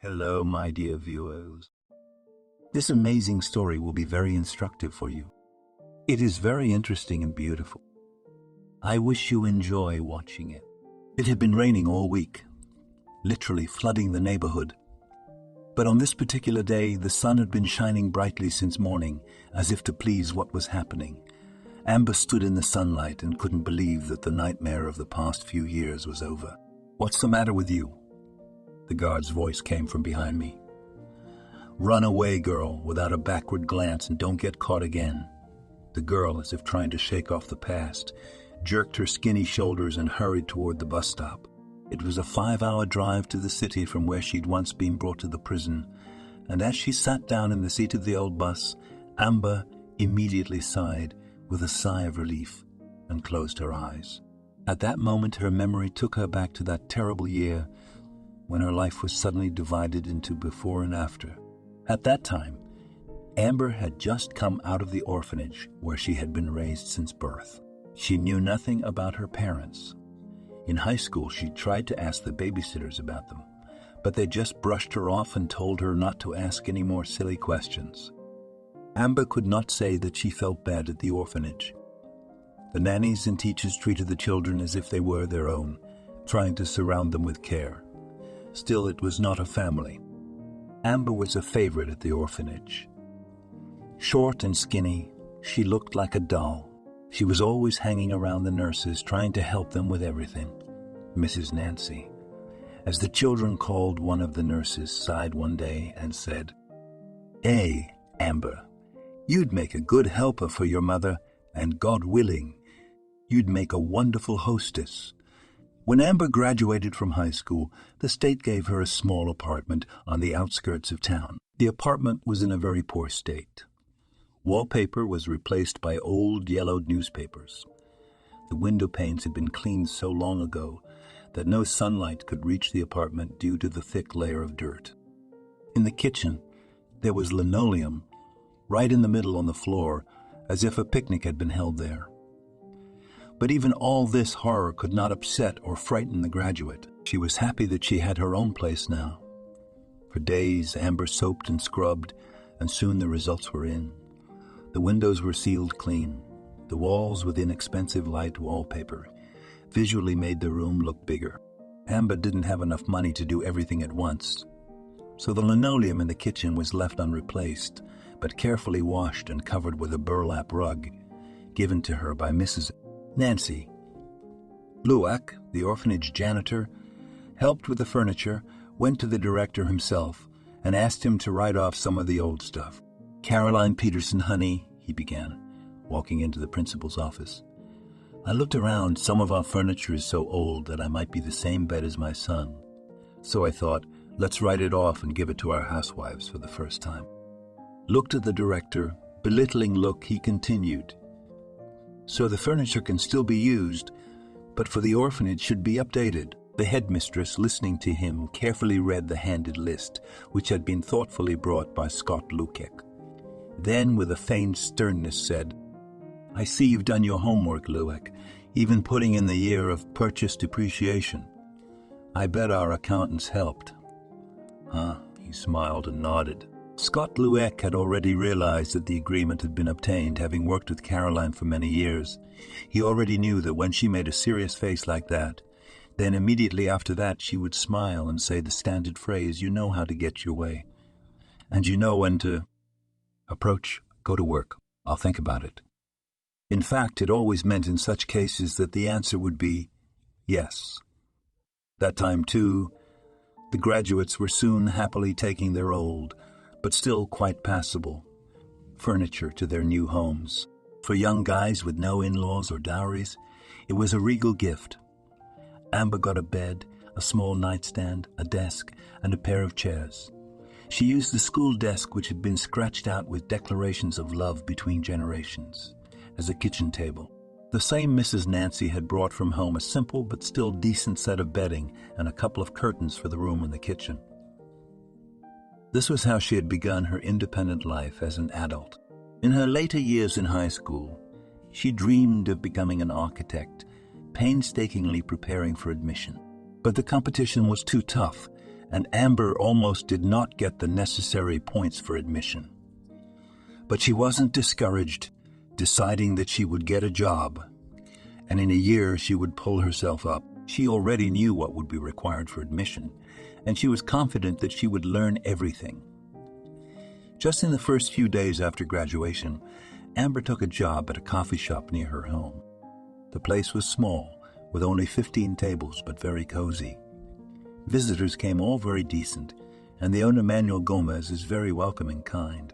Hello, my dear viewers. This amazing story will be very instructive for you. It is very interesting and beautiful. I wish you enjoy watching it. It had been raining all week, literally flooding the neighborhood. But on this particular day, the sun had been shining brightly since morning, as if to please what was happening. Amber stood in the sunlight and couldn't believe that the nightmare of the past few years was over. "What's the matter with you?" The guard's voice came from behind me. "Run away, girl, without a backward glance, and don't get caught again." The girl, as if trying to shake off the past, jerked her skinny shoulders and hurried toward the bus stop. It was a 5-hour drive to the city from where she'd once been brought to the prison, and as she sat down in the seat of the old bus, Amber immediately sighed with a sigh of relief and closed her eyes. At that moment, her memory took her back to that terrible year when her life was suddenly divided into before and after. At that time, Amber had just come out of the orphanage where she had been raised since birth. She knew nothing about her parents. In high school, she tried to ask the babysitters about them, but they just brushed her off and told her not to ask any more silly questions. Amber could not say that she felt bad at the orphanage. The nannies and teachers treated the children as if they were their own, trying to surround them with care. Still, it was not a family. Amber was a favorite at the orphanage. Short and skinny, she looked like a doll. She was always hanging around the nurses, trying to help them with everything. Mrs. Nancy. As the children called, one of the nurses sighed one day and said, "Hey, Amber, you'd make a good helper for your mother, and God willing, you'd make a wonderful hostess." When Amber graduated from high school, the state gave her a small apartment on the outskirts of town. The apartment was in a very poor state. Wallpaper was replaced by old yellowed newspapers. The window panes had been cleaned so long ago that no sunlight could reach the apartment due to the thick layer of dirt. In the kitchen, there was linoleum right in the middle on the floor, as if a picnic had been held there. But even all this horror could not upset or frighten the graduate. She was happy that she had her own place now. For days, Amber soaped and scrubbed, and soon the results were in. The windows were sealed clean. The walls with inexpensive light wallpaper visually made the room look bigger. Amber didn't have enough money to do everything at once, so the linoleum in the kitchen was left unreplaced, but carefully washed and covered with a burlap rug given to her by Mrs. Nancy. Luwak, the orphanage janitor, helped with the furniture, went to the director himself, and asked him to write off some of the old stuff. "Caroline Peterson, honey," he began, walking into the principal's office. "I looked around. Some of our furniture is so old that I might be the same bed as my son. So I thought, let's write it off and give it to our housewives for the first time." Looked at the director, belittling look, he continued, "So the furniture can still be used, but for the orphanage should be updated." The headmistress, listening to him, carefully read the handed list, which had been thoughtfully brought by Scott Lukek. Then, with a feigned sternness, said, "I see you've done your homework, Luwek, even putting in the year of purchase depreciation. I bet our accountants helped." "Huh?" He smiled and nodded. Scott Luwek had already realized that the agreement had been obtained, having worked with Caroline for many years. He already knew that when she made a serious face like that, then immediately after that she would smile and say the standard phrase, "You know how to get your way. And you know when to approach, go to work. I'll think about it." In fact, it always meant in such cases that the answer would be yes. That time, too, the graduates were soon happily taking their old, but still quite passable, furniture to their new homes. For young guys with no in-laws or dowries, it was a regal gift. Amber got a bed, a small nightstand, a desk, and a pair of chairs. She used the school desk, which had been scratched out with declarations of love between generations, as a kitchen table. The same Mrs. Nancy had brought from home a simple but still decent set of bedding and a couple of curtains for the room in the kitchen. This was how she had begun her independent life as an adult. In her later years in high school, she dreamed of becoming an architect, painstakingly preparing for admission. But the competition was too tough, and Amber almost did not get the necessary points for admission. But she wasn't discouraged, deciding that she would get a job, and in a year she would pull herself up. She already knew what would be required for admission, and she was confident that she would learn everything. Just in the first few days after graduation, Amber took a job at a coffee shop near her home. The place was small, with only 15 tables, but very cozy. Visitors came all very decent, and the owner, Manuel Gomez, is very welcoming and kind.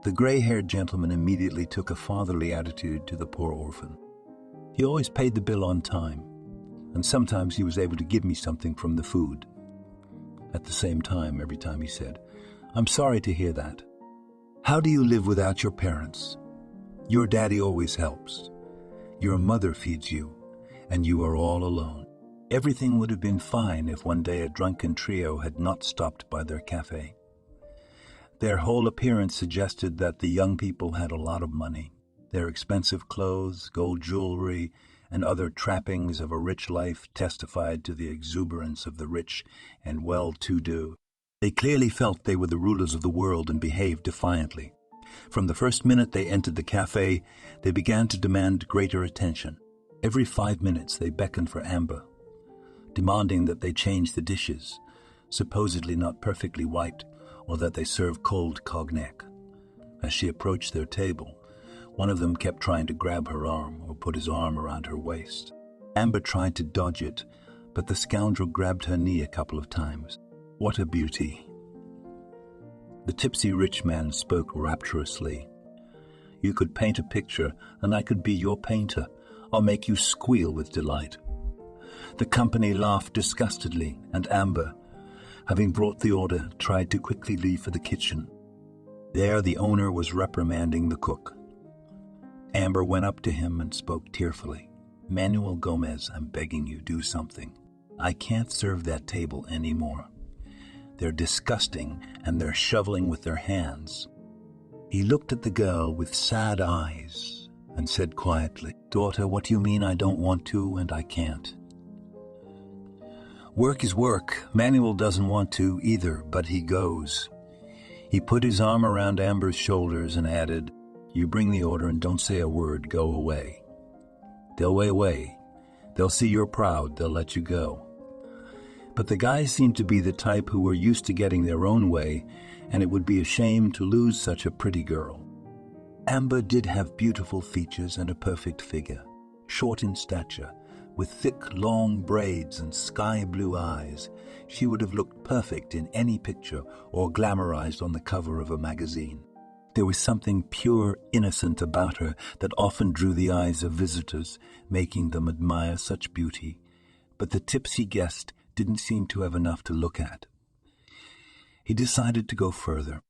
The gray-haired gentleman immediately took a fatherly attitude to the poor orphan. He always paid the bill on time, and sometimes he was able to give me something from the food. At the same time, every time he said, "I'm sorry to hear that. How do you live without your parents? Your daddy always helps. Your mother feeds you, and you are all alone." Everything would have been fine if one day a drunken trio had not stopped by their cafe. Their whole appearance suggested that the young people had a lot of money. Their expensive clothes, gold jewelry, and other trappings of a rich life testified to the exuberance of the rich and well-to-do. They clearly felt they were the rulers of the world and behaved defiantly. From the first minute they entered the cafe, they began to demand greater attention. Every 5 minutes they beckoned for Amber, demanding that they change the dishes, supposedly not perfectly white, or that they serve cold cognac. As she approached their table, one of them kept trying to grab her arm or put his arm around her waist. Amber tried to dodge it, but the scoundrel grabbed her knee a couple of times. What a beauty! The tipsy rich man spoke rapturously. "You could paint a picture, and I could be your painter. I'll make you squeal with delight." The company laughed disgustedly, and Amber, having brought the order, tried to quickly leave for the kitchen. There the owner was reprimanding the cook. Amber went up to him and spoke tearfully. "Manuel Gomez, I'm begging you, do something. I can't serve that table anymore. They're disgusting, and they're shoveling with their hands." He looked at the girl with sad eyes and said quietly, "Daughter, what do you mean I don't want to and I can't? Work is work. Manuel doesn't want to either, but he goes." He put his arm around Amber's shoulders and added, "You bring the order and don't say a word, go away. They'll away. They'll see you're proud, they'll let you go." But the guys seemed to be the type who were used to getting their own way, and it would be a shame to lose such a pretty girl. Amber did have beautiful features and a perfect figure, short in stature, with thick, long braids and sky-blue eyes. She would have looked perfect in any picture or glamorized on the cover of a magazine. There was something pure, innocent about her that often drew the eyes of visitors, making them admire such beauty. But the tipsy guest didn't seem to have enough to look at. He decided to go further.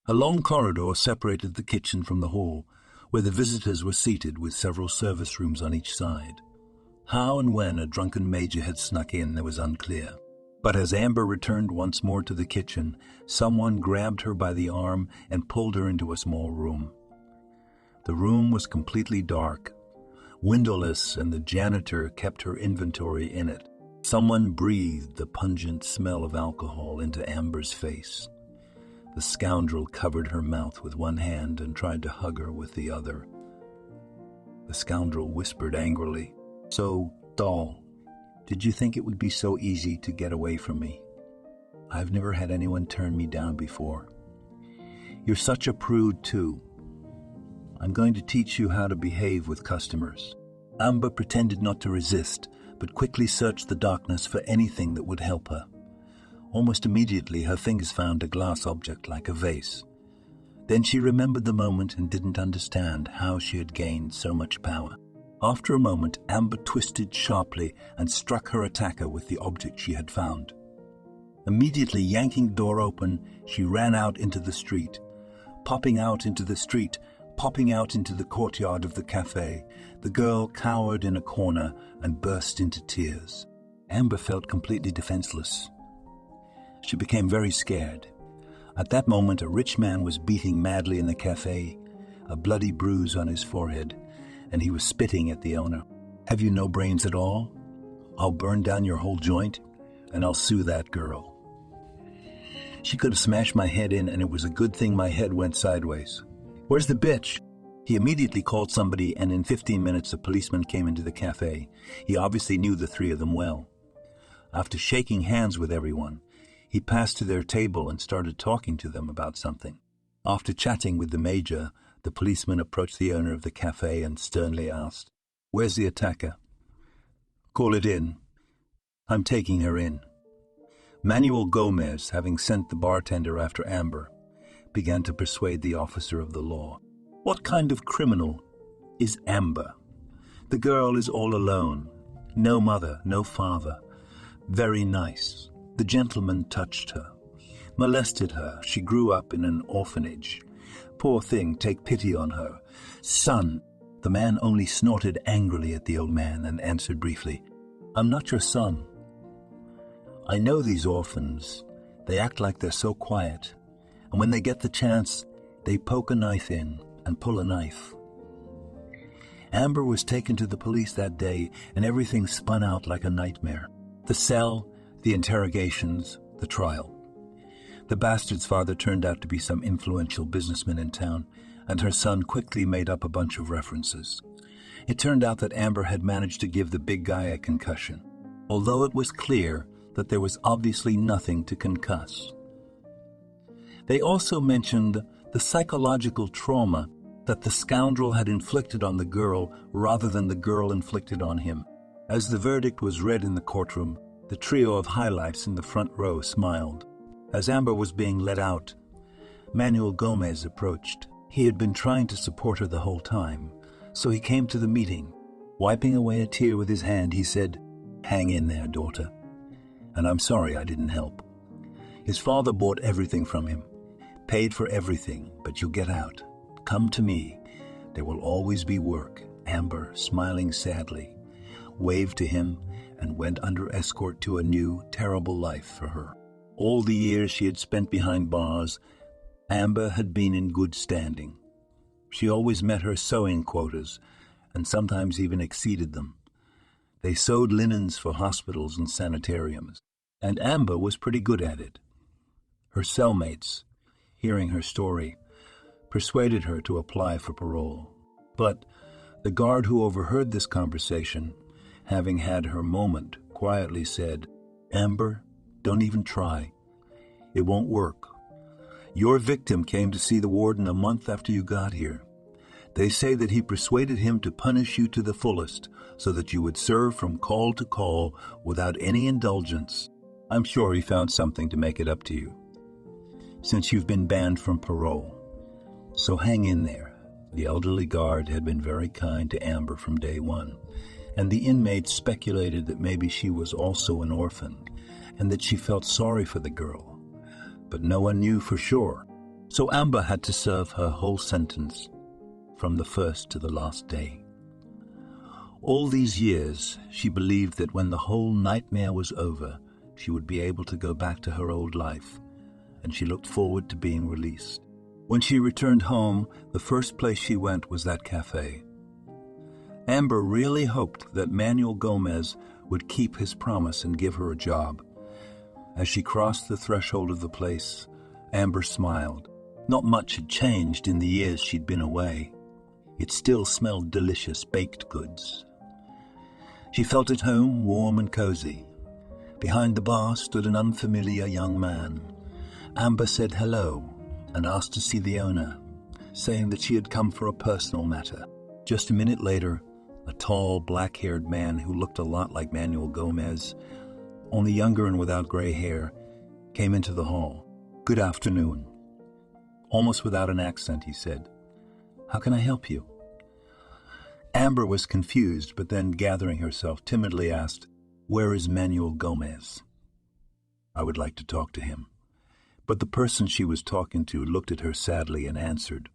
A long corridor separated the kitchen from the hall, where the visitors were seated with several service rooms on each side. How and when a drunken major had snuck in was unclear. But as Amber returned once more to the kitchen, someone grabbed her by the arm and pulled her into a small room. The room was completely dark, windowless, and the janitor kept her inventory in it. Someone breathed the pungent smell of alcohol into Amber's face. The scoundrel covered her mouth with one hand and tried to hug her with the other. The scoundrel whispered angrily, "So, doll, did you think it would be so easy to get away from me? I've never had anyone turn me down before. You're such a prude, too. I'm going to teach you how to behave with customers." Amber pretended not to resist, but quickly searched the darkness for anything that would help her. Almost immediately, her fingers found a glass object like a vase. Then she remembered the moment and didn't understand how she had gained so much power. After a moment, Amber twisted sharply and struck her attacker with the object she had found. Immediately yanking the door open, she ran out into the street. Popping out into the courtyard of the cafe, the girl cowered in a corner and burst into tears. Amber felt completely defenseless. She became very scared. At that moment, a rich man was beating madly in the cafe, a bloody bruise on his forehead, and he was spitting at the owner. "Have you no brains at all? I'll burn down your whole joint, and I'll sue that girl." She could have smashed my head in, and it was a good thing my head went sideways. Where's the bitch? He immediately called somebody, and in 15 minutes a policeman came into the cafe. He obviously knew the three of them well. After shaking hands with everyone, he passed to their table and started talking to them about something. After chatting with the major, the policeman approached the owner of the cafe and sternly asked, "Where's the attacker?" "Call it in. I'm taking her in." Manuel Gomez, having sent the bartender after Amber, began to persuade the officer of the law. What kind of criminal is Amber? The girl is all alone. No mother, no father. Very nice. The gentleman touched her, molested her. She grew up in an orphanage. Poor thing, take pity on her. Son. The man only snorted angrily at the old man and answered briefly, "I'm not your son." I know these orphans. They act like they're so quiet, and when they get the chance, they poke a knife in and pull a knife. Amber was taken to the police that day, and everything spun out like a nightmare. The cell, the interrogations, the trial. The bastard's father turned out to be some influential businessman in town, and her son quickly made up a bunch of references. It turned out that Amber had managed to give the big guy a concussion, although it was clear that there was obviously nothing to concuss. They also mentioned the psychological trauma that the scoundrel had inflicted on the girl rather than the girl inflicted on him. As the verdict was read in the courtroom, the trio of highlights in the front row smiled. As Amber was being let out, Manuel Gomez approached. He had been trying to support her the whole time, so he came to the meeting. Wiping away a tear with his hand, he said, "Hang in there, daughter. And I'm sorry I didn't help. His father bought everything from him, paid for everything, but you'll get out. Come to me. There will always be work." Amber, smiling sadly, waved to him and went under escort to a new, terrible life for her. All the years she had spent behind bars, Amber had been in good standing. She always met her sewing quotas and sometimes even exceeded them. They sewed linens for hospitals and sanitariums, and Amber was pretty good at it. Her cellmates, hearing her story, persuaded her to apply for parole. But the guard who overheard this conversation, having had her moment, quietly said, "Amber, don't even try. It won't work. Your victim came to see the warden a month after you got here. They say that he persuaded him to punish you to the fullest so that you would serve from call to call without any indulgence. I'm sure he found something to make it up to you, since you've been banned from parole. So hang in there." The elderly guard had been very kind to Amber from day one, and the inmates speculated that maybe she was also an orphan and that she felt sorry for the girl. But no one knew for sure, so Amber had to serve her whole sentence from the first to the last day. All these years, she believed that when the whole nightmare was over, she would be able to go back to her old life, and she looked forward to being released. When she returned home, the first place she went was that cafe. Amber really hoped that Manuel Gomez would keep his promise and give her a job. As she crossed the threshold of the place, Amber smiled. Not much had changed in the years she'd been away. It still smelled delicious baked goods. She felt at home, warm and cozy. Behind the bar stood an unfamiliar young man. Amber said hello and asked to see the owner, saying that she had come for a personal matter. Just a minute later, a tall, black-haired man who looked a lot like Manuel Gomez, only younger and without gray hair, came into the hall. "Good afternoon." Almost without an accent, he said, "How can I help you?" Amber was confused, but then, gathering herself, timidly asked, "Where is Manuel Gomez?" "I would like to talk to him." But the person she was talking to looked at her sadly and answered,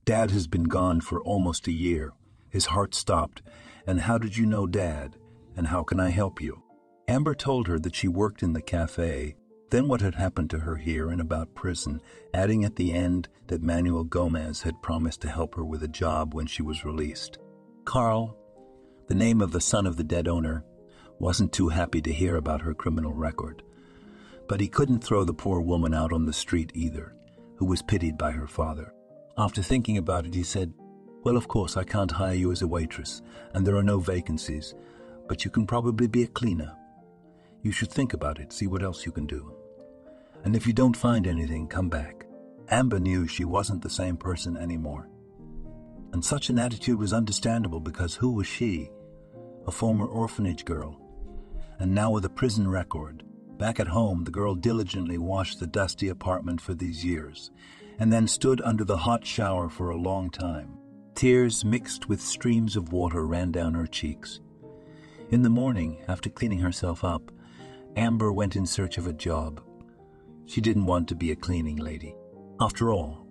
"Dad has been gone for almost a year. His heart stopped. And how did you know Dad? And how can I help you?" Amber told her that she worked in the cafe, then what had happened to her here and about prison, adding at the end that Manuel Gomez had promised to help her with a job when she was released. Carl, the name of the son of the dead owner, wasn't too happy to hear about her criminal record. But he couldn't throw the poor woman out on the street either, who was pitied by her father. After thinking about it, he said, "Well, of course, I can't hire you as a waitress, and there are no vacancies, but you can probably be a cleaner. You should think about it, see what else you can do. And if you don't find anything, come back." Amber knew she wasn't the same person anymore. And such an attitude was understandable because who was she? A former orphanage girl. And now with a prison record. Back at home, the girl diligently washed the dusty apartment for these years, and then stood under the hot shower for a long time. Tears mixed with streams of water ran down her cheeks. In the morning, after cleaning herself up, Amber went in search of a job. She didn't want to be a cleaning lady. After all,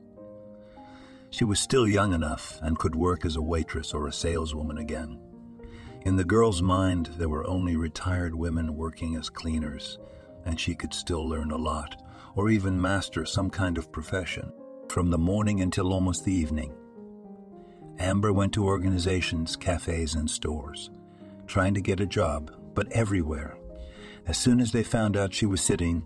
she was still young enough and could work as a waitress or a saleswoman again. In the girl's mind, there were only retired women working as cleaners, and she could still learn a lot, or even master some kind of profession, from the morning until almost the evening. Amber went to organizations, cafes, and stores, trying to get a job, but everywhere. As soon as they found out she was sitting,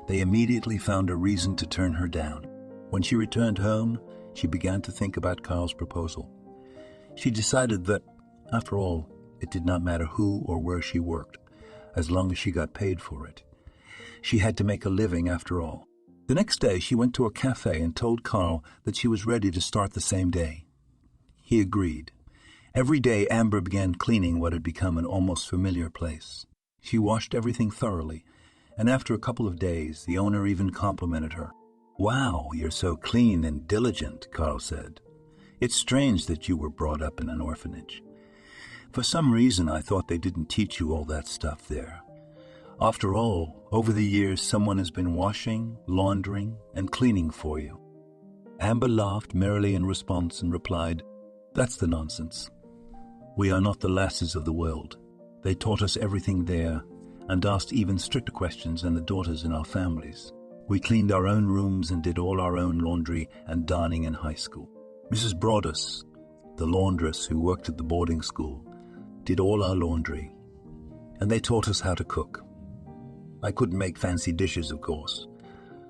they immediately found a reason to turn her down. When she returned home, she began to think about Carl's proposal. She decided that, after all, it did not matter who or where she worked, as long as she got paid for it. She had to make a living after all. The next day, she went to a cafe and told Carl that she was ready to start the same day. He agreed. Every day, Amber began cleaning what had become an almost familiar place. She washed everything thoroughly, and after a couple of days, the owner even complimented her. "Wow, you're so clean and diligent," Carl said. "It's strange that you were brought up in an orphanage. For some reason, I thought they didn't teach you all that stuff there. After all, over the years, someone has been washing, laundering, and cleaning for you." Amber laughed merrily in response and replied, "That's the nonsense. We are not the lasses of the world. They taught us everything there and asked even stricter questions than the daughters in our families. We cleaned our own rooms and did all our own laundry and darning in high school. Mrs. Broadus, the laundress who worked at the boarding school, did all our laundry, and they taught us how to cook. I couldn't make fancy dishes, of course,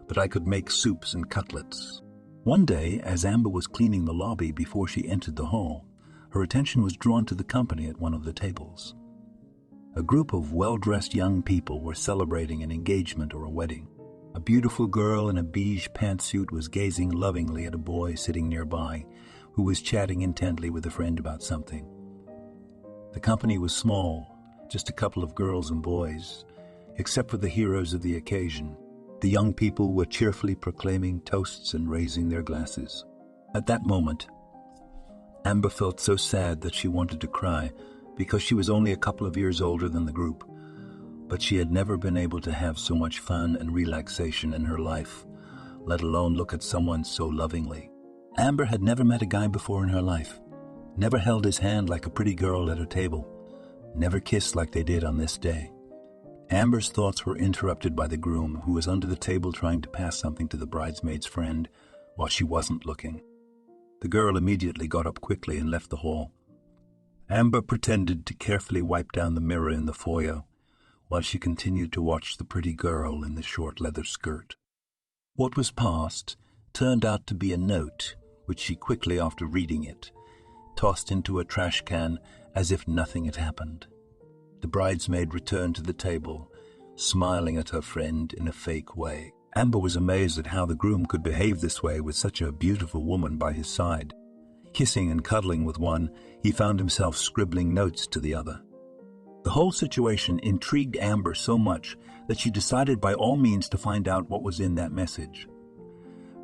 but I could make soups and cutlets." One day, as Amber was cleaning the lobby before she entered the hall, her attention was drawn to the company at one of the tables. A group of well-dressed young people were celebrating an engagement or a wedding. A beautiful girl in a beige pantsuit was gazing lovingly at a boy sitting nearby, who was chatting intently with a friend about something. The company was small, just a couple of girls and boys, except for the heroes of the occasion. The young people were cheerfully proclaiming toasts and raising their glasses. At that moment, Amber felt so sad that she wanted to cry because she was only a couple of years older than the group. But she had never been able to have so much fun and relaxation in her life, let alone look at someone so lovingly. Amber had never met a guy before in her life, never held his hand like a pretty girl at her table, never kissed like they did on this day. Amber's thoughts were interrupted by the groom, who was under the table trying to pass something to the bridesmaid's friend while she wasn't looking. The girl immediately got up quickly and left the hall. Amber pretended to carefully wipe down the mirror in the foyer while she continued to watch the pretty girl in the short leather skirt. What was passed turned out to be a note, which she quickly, after reading it, tossed into a trash can as if nothing had happened. The bridesmaid returned to the table, smiling at her friend in a fake way. Amber was amazed at how the groom could behave this way with such a beautiful woman by his side. Kissing and cuddling with one, he found himself scribbling notes to the other. The whole situation intrigued Amber so much that she decided by all means to find out what was in that message.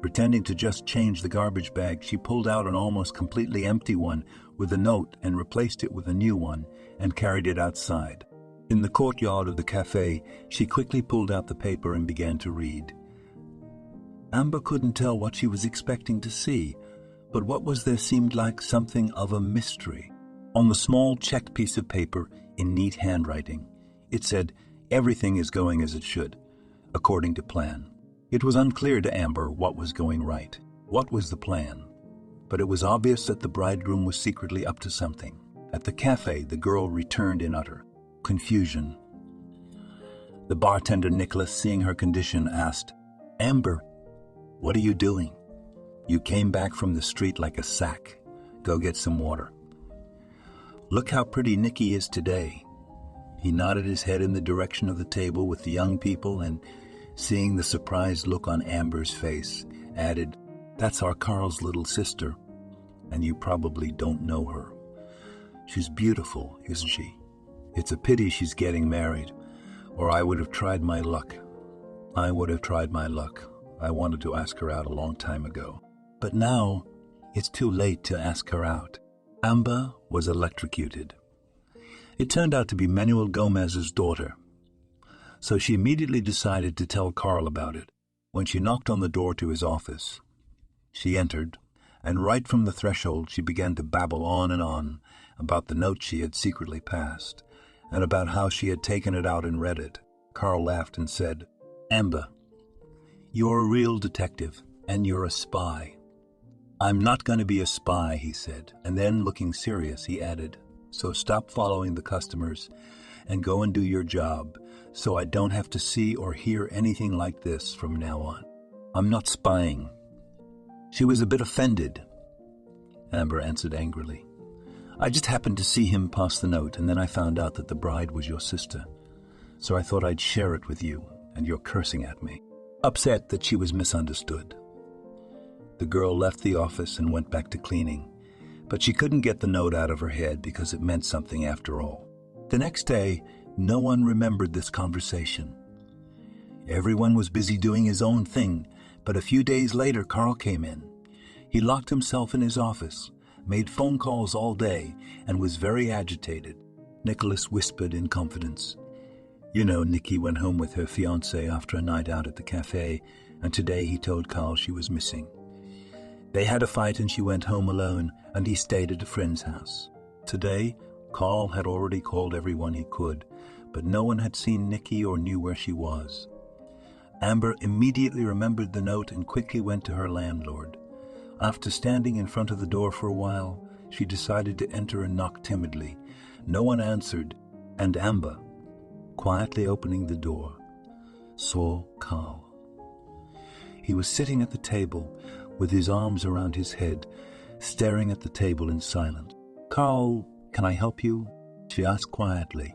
Pretending to just change the garbage bag, she pulled out an almost completely empty one with a note and replaced it with a new one and carried it outside. In the courtyard of the cafe, she quickly pulled out the paper and began to read. Amber couldn't tell what she was expecting to see, but what was there seemed like something of a mystery. On the small checked piece of paper, in neat handwriting, it said, "Everything is going as it should, according to plan." It was unclear to Amber what was going right, what was the plan, but it was obvious that the bridegroom was secretly up to something. At the cafe, the girl returned in utter confusion. The bartender, Nicholas, seeing her condition, asked, "Amber, what are you doing? You came back from the street like a sack. Go get some water." "Look how pretty Nikki is today." He nodded his head in the direction of the table with the young people and, seeing the surprised look on Amber's face, added, "That's our Carl's little sister, and you probably don't know her. She's beautiful, isn't she? It's a pity she's getting married, or I would have tried my luck. I wanted to ask her out a long time ago. But now, it's too late to ask her out." Amber was electrocuted. It turned out to be Manuel Gomez's daughter, so she immediately decided to tell Carl about it. When she knocked on the door to his office, she entered, and right from the threshold she began to babble on and on about the note she had secretly passed, and about how she had taken it out and read it. Carl laughed and said, "Amber, you're a real detective, and you're a spy." "I'm not going to be a spy," he said, and then, looking serious, he added, "So stop following the customers and go and do your job, so I don't have to see or hear anything like this from now on. I'm not spying." She was a bit offended. Amber answered angrily, "I just happened to see him pass the note, and then I found out that the bride was your sister. So I thought I'd share it with you, and you're cursing at me." Upset that she was misunderstood. The girl left the office and went back to cleaning, but she couldn't get the note out of her head because it meant something after all. The next day, no one remembered this conversation. Everyone was busy doing his own thing, but a few days later Carl came in. He locked himself in his office, made phone calls all day, and was very agitated. Nicholas whispered in confidence, "You know, Nikki went home with her fiancé after a night out at the cafe, and today he told Carl she was missing. They had a fight and she went home alone, and he stayed at a friend's house. Today, Carl had already called everyone he could, but no one had seen Nikki or knew where she was." Amber immediately remembered the note and quickly went to her landlord. After standing in front of the door for a while, she decided to enter and knock timidly. No one answered, and Amber, quietly opening the door, saw Carl. He was sitting at the table with his arms around his head, staring at the table in silence. "Carl, can I help you?" she asked quietly,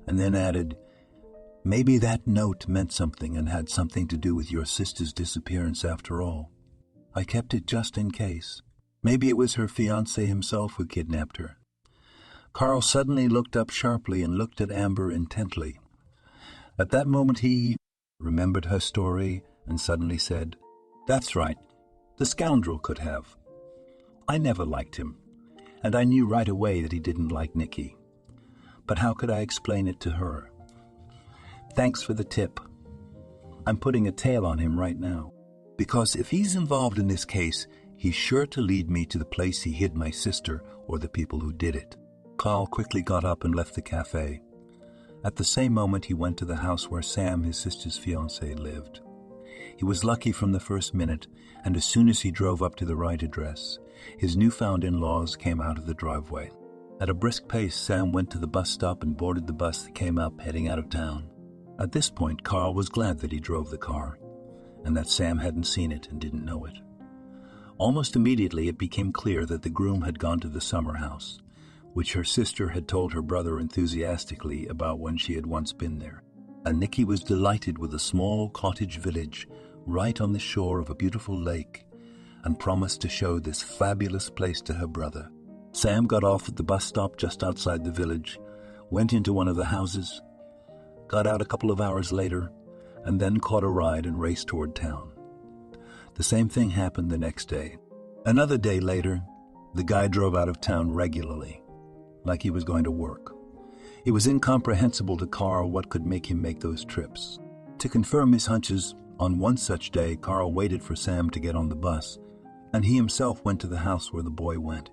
and then added, "Maybe that note meant something and had something to do with your sister's disappearance after all. I kept it just in case. Maybe it was her fiancé himself who kidnapped her." Carl suddenly looked up sharply and looked at Amber intently. At that moment he remembered her story and suddenly said, "That's right. The scoundrel could have. I never liked him, and I knew right away that he didn't like Nikki. But how could I explain it to her? Thanks for the tip. I'm putting a tail on him right now, because if he's involved in this case, he's sure to lead me to the place he hid my sister or the people who did it." Carl quickly got up and left the cafe. At the same moment, he went to the house where Sam, his sister's fiancé, lived. He was lucky from the first minute, and as soon as he drove up to the right address, his newfound in-laws came out of the driveway. At a brisk pace, Sam went to the bus stop and boarded the bus that came up, heading out of town. At this point, Carl was glad that he drove the car, and that Sam hadn't seen it and didn't know it. Almost immediately, it became clear that the groom had gone to the summer house, which her sister had told her brother enthusiastically about when she had once been there. And Nikki was delighted with a small cottage village right on the shore of a beautiful lake, and promised to show this fabulous place to her brother. Sam got off at the bus stop just outside the village, went into one of the houses, got out a couple of hours later, and then caught a ride and raced toward town. The same thing happened the next day. Another day later, the guy drove out of town regularly, like he was going to work. It was incomprehensible to Carl what could make him make those trips. To confirm his hunches, on one such day, Carl waited for Sam to get on the bus, and he himself went to the house where the boy went.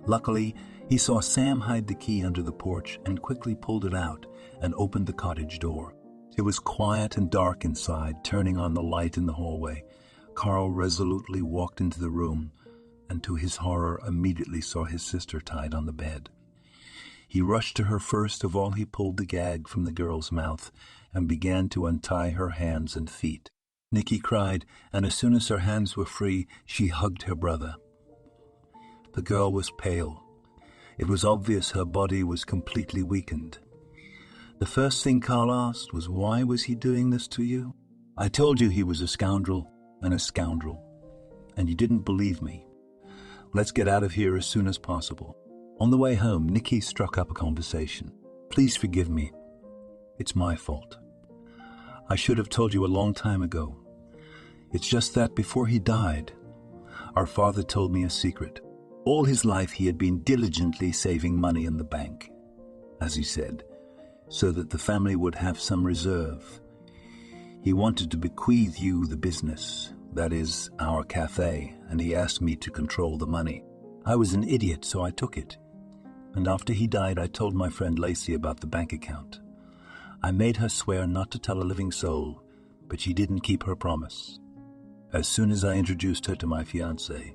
Luckily, he saw Sam hide the key under the porch and quickly pulled it out and opened the cottage door. It was quiet and dark inside. Turning on the light in the hallway, Carl resolutely walked into the room and to his horror immediately saw his sister tied on the bed. He rushed to her first of all. He pulled the gag from the girl's mouth and began to untie her hands and feet. Nikki cried, and as soon as her hands were free, she hugged her brother. The girl was pale. It was obvious her body was completely weakened. The first thing Carl asked was, "Why was he doing this to you?" "I told you he was a scoundrel, and you didn't believe me. Let's get out of here as soon as possible." On the way home, Nikki struck up a conversation. "Please forgive me. It's my fault. I should have told you a long time ago. It's just that before he died, our father told me a secret. All his life he had been diligently saving money in the bank, as he said, so that the family would have some reserve. He wanted to bequeath you the business, that is, our cafe, and he asked me to control the money. I was an idiot, so I took it. And after he died, I told my friend Lacey about the bank account. I made her swear not to tell a living soul, but she didn't keep her promise. As soon as I introduced her to my fiancé,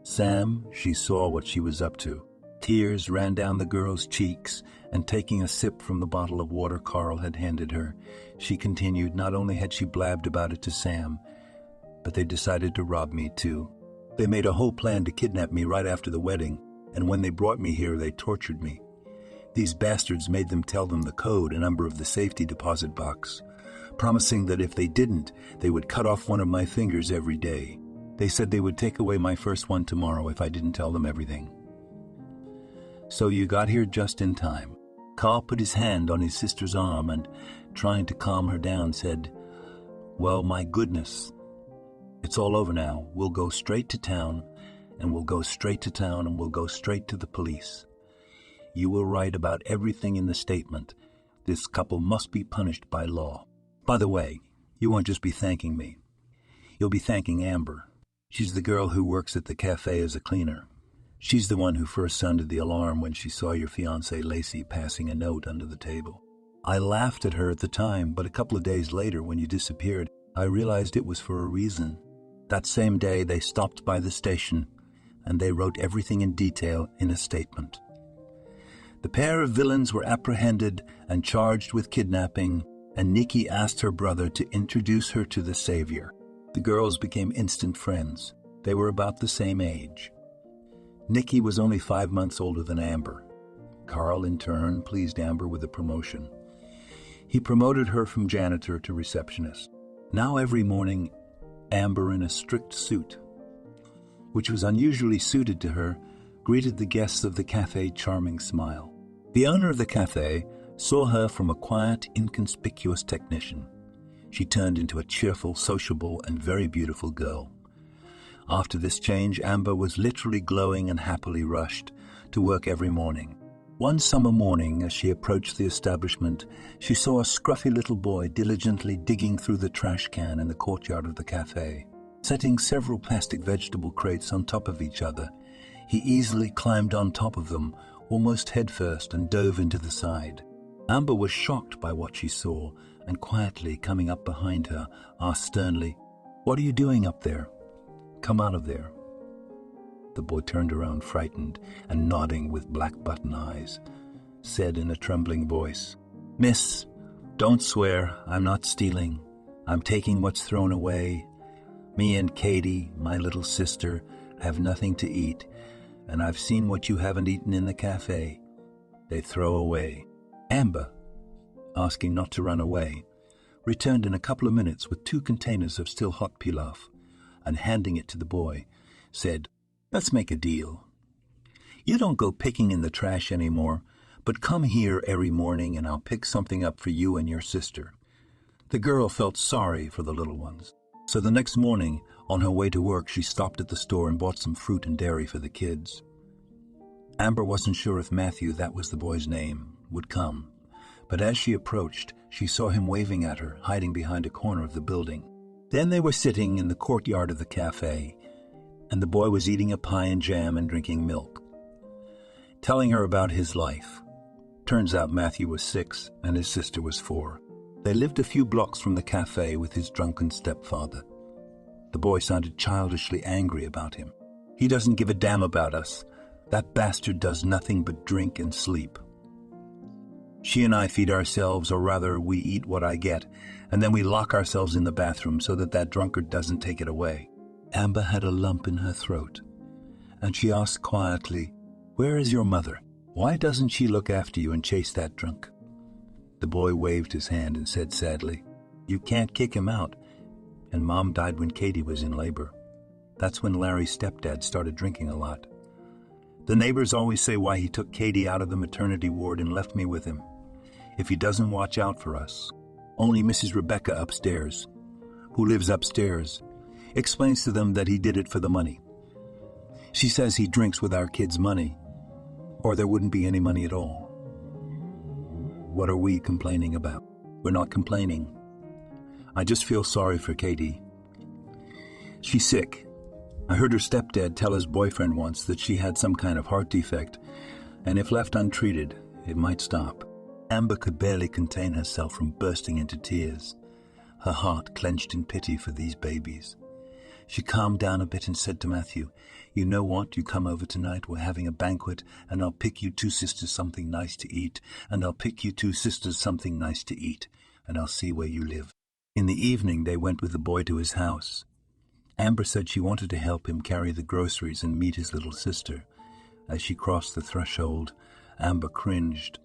Sam, she saw what she was up to. Tears ran down the girl's cheeks, and taking a sip from the bottle of water Carl had handed her, she continued, not only had she blabbed about it to Sam, but they decided to rob me too. They made a whole plan to kidnap me right after the wedding, and when they brought me here, they tortured me. These bastards made them tell them the code and number of the safety deposit box, promising that if they didn't, they would cut off one of my fingers every day. They said they would take away my first one tomorrow if I didn't tell them everything. So you got here just in time." Carl put his hand on his sister's arm and, trying to calm her down, said, "Well, my goodness, it's all over now. We'll go straight to town, and we'll go straight to the police. You will write about everything in the statement. This couple must be punished by law. By the way, you won't just be thanking me. You'll be thanking Amber. She's the girl who works at the cafe as a cleaner. She's the one who first sounded the alarm when she saw your fiancée Lacey passing a note under the table. I laughed at her at the time, but a couple of days later, when you disappeared, I realized it was for a reason. That same day, they stopped by the station, and they wrote everything in detail in a statement. The pair of villains were apprehended and charged with kidnapping, and Nikki asked her brother to introduce her to the savior. The girls became instant friends. They were about the same age. Nikki was only 5 months older than Amber. Carl, in turn, pleased Amber with a promotion. He promoted her from janitor to receptionist. Now every morning, Amber, in a strict suit, which was unusually suited to her, greeted the guests of the cafe charming smile. The owner of the cafe saw her from a quiet, inconspicuous technician. She turned into a cheerful, sociable, and very beautiful girl. After this change, Amber was literally glowing and happily rushed to work every morning. One summer morning, as she approached the establishment, she saw a scruffy little boy diligently digging through the trash can in the courtyard of the cafe. Setting several plastic vegetable crates on top of each other, he easily climbed on top of them, almost headfirst, and dove into the side. Amber was shocked by what she saw, and quietly coming up behind her, asked sternly, "What are you doing up there? Come out of there." The boy turned around frightened and nodding with black button eyes, said in a trembling voice, "Miss, don't swear, I'm not stealing. I'm taking what's thrown away. Me and Katie, my little sister, have nothing to eat, and I've seen what you haven't eaten in the cafe. They throw away." Amber, asking not to run away, returned in a couple of minutes with 2 containers of still hot pilaf, and handing it to the boy, said, "Let's make a deal. You don't go picking in the trash anymore, but come here every morning and I'll pick something up for you and your sister." The girl felt sorry for the little ones. So the next morning, on her way to work, she stopped at the store and bought some fruit and dairy for the kids. Amber wasn't sure if Matthew, that was the boy's name, would come, but as she approached, she saw him waving at her, hiding behind a corner of the building. Then they were sitting in the courtyard of the cafe, and the boy was eating a pie and jam and drinking milk, telling her about his life. Turns out Matthew was 6 and his sister was 4. They lived a few blocks from the cafe with his drunken stepfather. The boy sounded childishly angry about him. "He doesn't give a damn about us. That bastard does nothing but drink and sleep." She and I feed ourselves, or rather, we eat what I get, and then we lock ourselves in the bathroom so that drunkard doesn't take it away." Amber had a lump in her throat, and she asked quietly, "Where is your mother? Why doesn't she look after you and chase that drunk?" The boy waved his hand and said sadly, "You can't kick him out, and Mom died when Katie was in labor. That's when Larry's stepdad started drinking a lot. The neighbors always say why he took Katie out of the maternity ward and left me with him. If he doesn't watch out for us. Only Mrs. Rebecca upstairs, who lives upstairs, explains to them that he did it for the money. She says he drinks with our kids' money, or there wouldn't be any money at all. What are we complaining about? We're not complaining. I just feel sorry for Katie. She's sick. I heard her stepdad tell his boyfriend once that she had some kind of heart defect, and if left untreated, it might stop." Amber could barely contain herself from bursting into tears, her heart clenched in pity for these babies. She calmed down a bit and said to Matthew, "You know what? You come over tonight, we're having a banquet, and I'll pick you two sisters something nice to eat, and I'll pick you two sisters something nice to eat, and I'll see where you live." In the evening, they went with the boy to his house. Amber said she wanted to help him carry the groceries and meet his little sister. As she crossed the threshold, Amber cringed.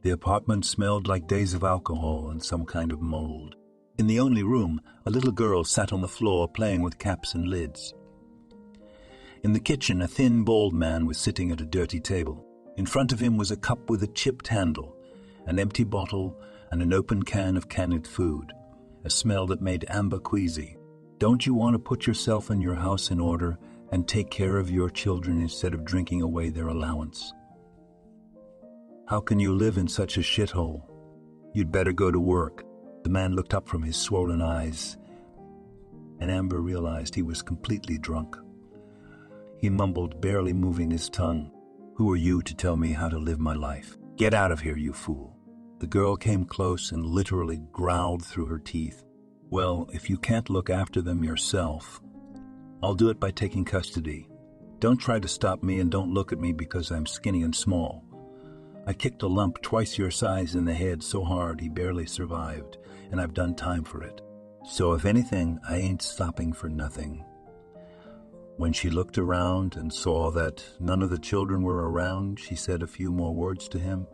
The apartment smelled like days of alcohol and some kind of mold. In the only room, a little girl sat on the floor playing with caps and lids. In the kitchen, a thin, bald man was sitting at a dirty table. In front of him was a cup with a chipped handle, an empty bottle, and an open can of canned food, a smell that made Amber queasy. Don't you want to put yourself and your house in order and take care of your children instead of drinking away their allowance? How can you live in such a shithole? You'd better go to work. The man looked up from his swollen eyes, and Amber realized he was completely drunk. He mumbled, barely moving his tongue, "Who are you to tell me how to live my life? Get out of here, you fool." The girl came close and literally growled through her teeth. "Well, if you can't look after them yourself, I'll do it by taking custody. Don't try to stop me, and don't look at me because I'm skinny and small. I kicked a lump twice your size in the head so hard he barely survived, and I've done time for it. So if anything, I ain't stopping for nothing." When she looked around and saw that none of the children were around, she said a few more words to him,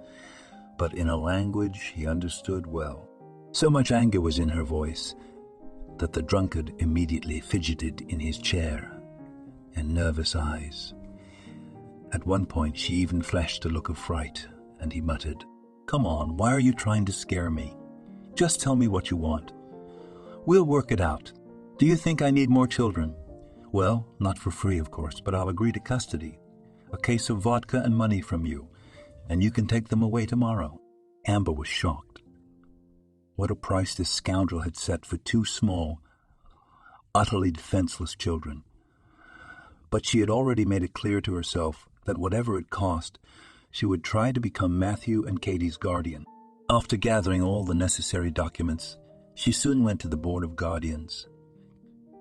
but in a language he understood well. So much anger was in her voice that the drunkard immediately fidgeted in his chair and nervous eyes. At one point she even flashed a look of fright, and he muttered, "Come on, why are you trying to scare me? Just tell me what you want. We'll work it out. Do you think I need more children? Well, not for free, of course, but I'll agree to custody. A case of vodka and money from you, and you can take them away tomorrow." Amber was shocked. What a price this scoundrel had set for two small, utterly defenseless children. But she had already made it clear to herself that whatever it cost, she would try to become Matthew and Katie's guardian. After gathering all the necessary documents, she soon went to the Board of Guardians.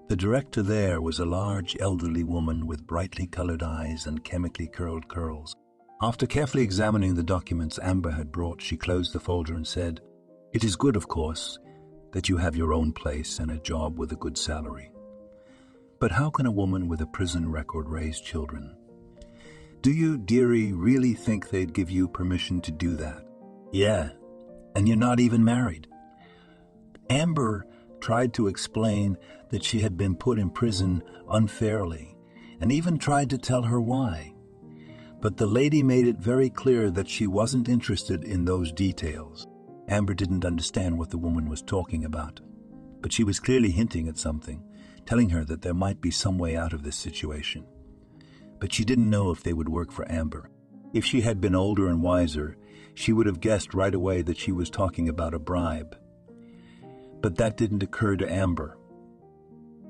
The director there was a large elderly woman with brightly colored eyes and chemically curled curls. After carefully examining the documents Amber had brought, she closed the folder and said, "It is good, of course, that you have your own place and a job with a good salary. But how can a woman with a prison record raise children? Do you, dearie, really think they'd give you permission to do that? Yeah, and you're not even married." Amber tried to explain that she had been put in prison unfairly, and even tried to tell her why. But the lady made it very clear that she wasn't interested in those details. Amber didn't understand what the woman was talking about, but she was clearly hinting at something, telling her that there might be some way out of this situation. But she didn't know if they would work for Amber. If she had been older and wiser, she would have guessed right away that she was talking about a bribe. But that didn't occur to Amber,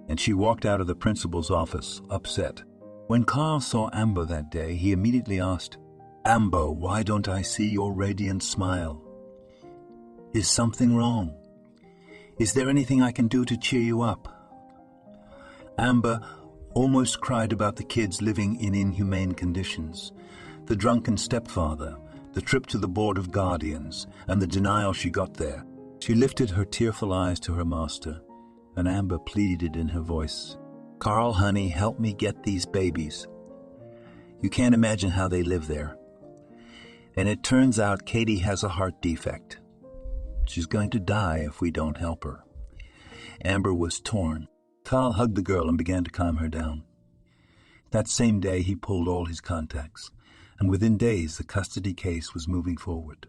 and she walked out of the principal's office, upset. When Carl saw Amber that day, he immediately asked, "Amber, why don't I see your radiant smile? Is something wrong? Is there anything I can do to cheer you up?" Amber almost cried about the kids living in inhumane conditions, the drunken stepfather, the trip to the Board of Guardians, and the denial she got there. She lifted her tearful eyes to her master, and Amber pleaded in her voice, "Carl, honey, help me get these babies. You can't imagine how they live there. And it turns out Katie has a heart defect. She's going to die if we don't help her." Amber was torn. Carl hugged the girl and began to calm her down. That same day, he pulled all his contacts, and within days, the custody case was moving forward.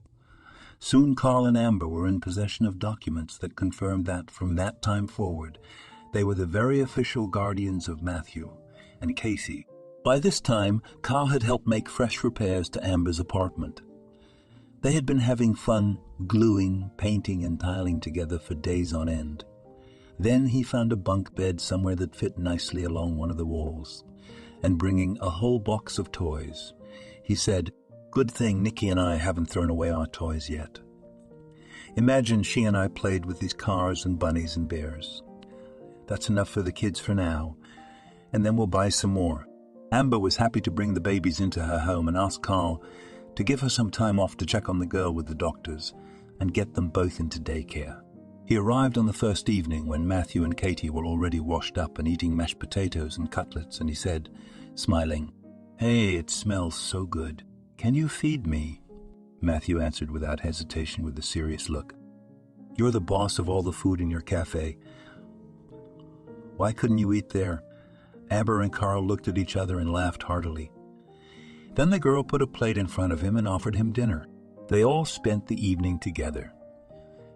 Soon, Carl and Amber were in possession of documents that confirmed that, from that time forward, they were the very official guardians of Matthew and Casey. By this time, Carl had helped make fresh repairs to Amber's apartment. They had been having fun gluing, painting, and tiling together for days on end. Then he found a bunk bed somewhere that fit nicely along one of the walls, and bringing a whole box of toys, he said, "Good thing Nikki and I haven't thrown away our toys yet. Imagine she and I played with these cars and bunnies and bears. That's enough for the kids for now, and then we'll buy some more." Amber was happy to bring the babies into her home and asked Carl to give her some time off to check on the girl with the doctors and get them both into daycare. He arrived on the first evening when Matthew and Katie were already washed up and eating mashed potatoes and cutlets, and he said, smiling, "Hey, it smells so good. Can you feed me?" Matthew answered without hesitation with a serious look. "You're the boss of all the food in your cafe. Why couldn't you eat there?" Amber and Carl looked at each other and laughed heartily. Then the girl put a plate in front of him and offered him dinner. They all spent the evening together.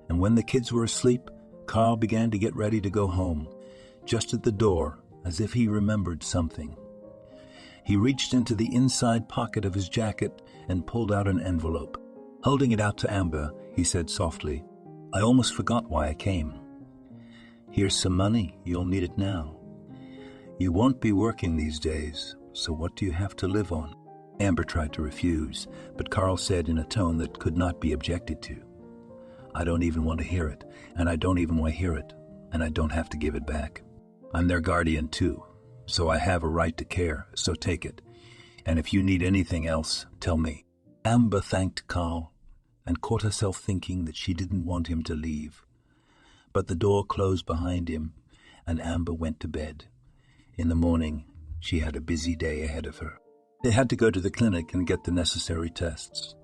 And when the kids were asleep, Carl began to get ready to go home, just at the door, as if he remembered something. He reached into the inside pocket of his jacket and pulled out an envelope. Holding it out to Amber, he said softly, "I almost forgot why I came. Here's some money. You'll need it now. You won't be working these days, so what do you have to live on?" Amber tried to refuse, but Carl said in a tone that could not be objected to, "I don't even want to hear it, and I don't even want to hear it, and I don't have to give it back. I'm their guardian too, so I have a right to care, so take it. And if you need anything else, tell me." Amber thanked Carl and caught herself thinking that she didn't want him to leave. But the door closed behind him, and Amber went to bed. In the morning, she had a busy day ahead of her. They had to go to the clinic and get the necessary tests.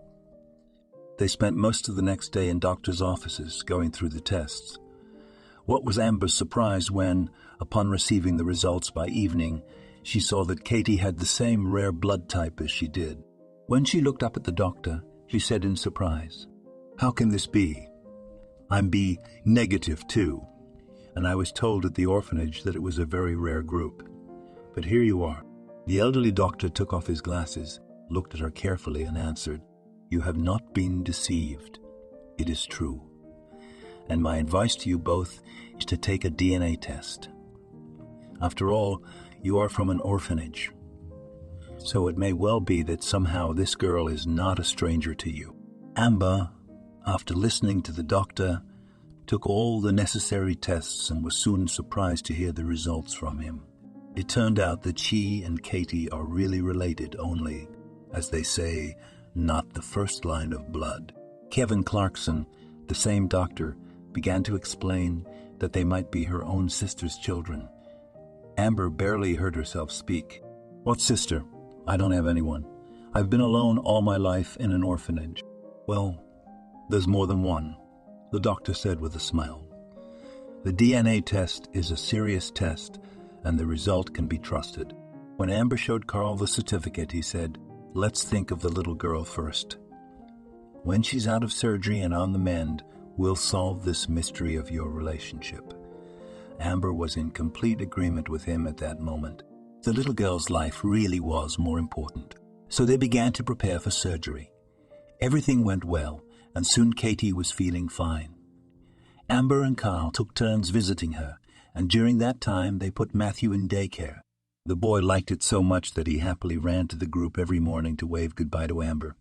They spent most of the next day in doctors' offices going through the tests. What was Amber's surprise when, upon receiving the results by evening, she saw that Katie had the same rare blood type as she did. When she looked up at the doctor, she said in surprise, "How can this be? I'm B negative too, and I was told at the orphanage that it was a very rare group. But here you are." The elderly doctor took off his glasses, looked at her carefully, and answered, "You have not been deceived. It is true. And my advice to you both is to take a DNA test. After all, you are from an orphanage, so it may well be that somehow this girl is not a stranger to you." Amber, after listening to the doctor, took all the necessary tests and was soon surprised to hear the results from him. It turned out that she and Katie are really related only, as they say, not the first line of blood. Kevin Clarkson, the same doctor, began to explain that they might be her own sister's children. Amber barely heard herself speak. "What sister? I don't have anyone. I've been alone all my life in an orphanage." "Well, there's more than one," the doctor said with a smile. "The DNA test is a serious test, and the result can be trusted." When Amber showed Carl the certificate, he said, "Let's think of the little girl first. When she's out of surgery and on the mend, we'll solve this mystery of your relationship." Amber was in complete agreement with him at that moment. The little girl's life really was more important. So they began to prepare for surgery. Everything went well, and soon Katie was feeling fine. Amber and Carl took turns visiting her, and during that time they put Matthew in daycare. The boy liked it so much that he happily ran to the group every morning to wave goodbye to Amber.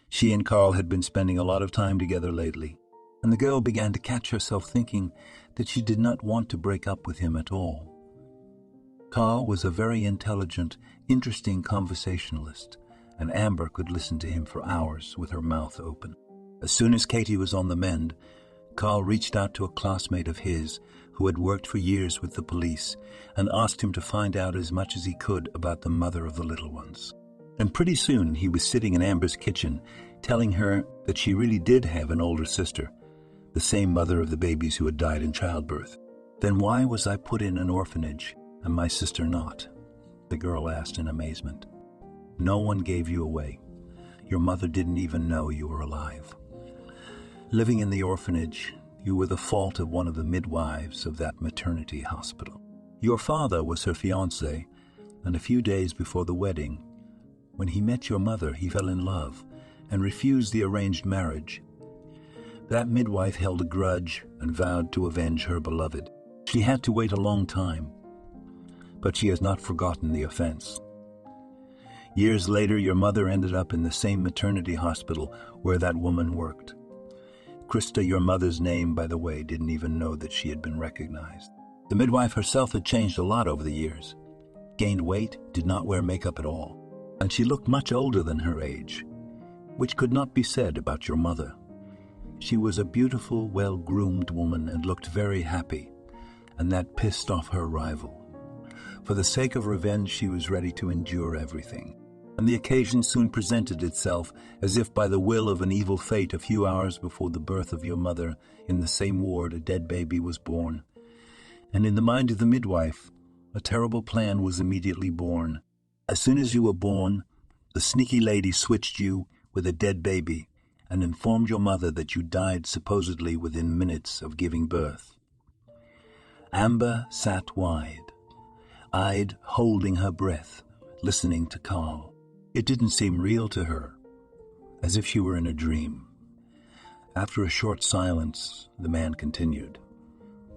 She and Carl had been spending a lot of time together lately, and the girl began to catch herself thinking that she did not want to break up with him at all. Carl was a very intelligent, interesting conversationalist, and Amber could listen to him for hours with her mouth open. As soon as Katie was on the mend, Carl reached out to a classmate of his who had worked for years with the police and asked him to find out as much as he could about the mother of the little ones. And pretty soon he was sitting in Amber's kitchen telling her that she really did have an older sister, the same mother of the babies who had died in childbirth. "Then why was I put in an orphanage and my sister not?" the girl asked in amazement. "No one gave you away. Your mother didn't even know you were alive. Living in the orphanage, you were the fault of one of the midwives of that maternity hospital. Your father was her fiancé, and a few days before the wedding, when he met your mother, he fell in love and refused the arranged marriage. That midwife held a grudge and vowed to avenge her beloved. She had to wait a long time, but she has not forgotten the offense. Years later, your mother ended up in the same maternity hospital where that woman worked. Krista, your mother's name, by the way, didn't even know that she had been recognized. The midwife herself had changed a lot over the years. Gained weight, did not wear makeup at all, and she looked much older than her age, which could not be said about your mother. She was a beautiful, well-groomed woman and looked very happy, and that pissed off her rival. For the sake of revenge, she was ready to endure everything. And the occasion soon presented itself as if by the will of an evil fate. A few hours before the birth of your mother, in the same ward, a dead baby was born. And in the mind of the midwife, a terrible plan was immediately born. As soon as you were born, the sneaky lady switched you with a dead baby and informed your mother that you died supposedly within minutes of giving birth. Amber sat wide-eyed, holding her breath, listening to Carl. It didn't seem real to her, as if she were in a dream. After a short silence, the man continued.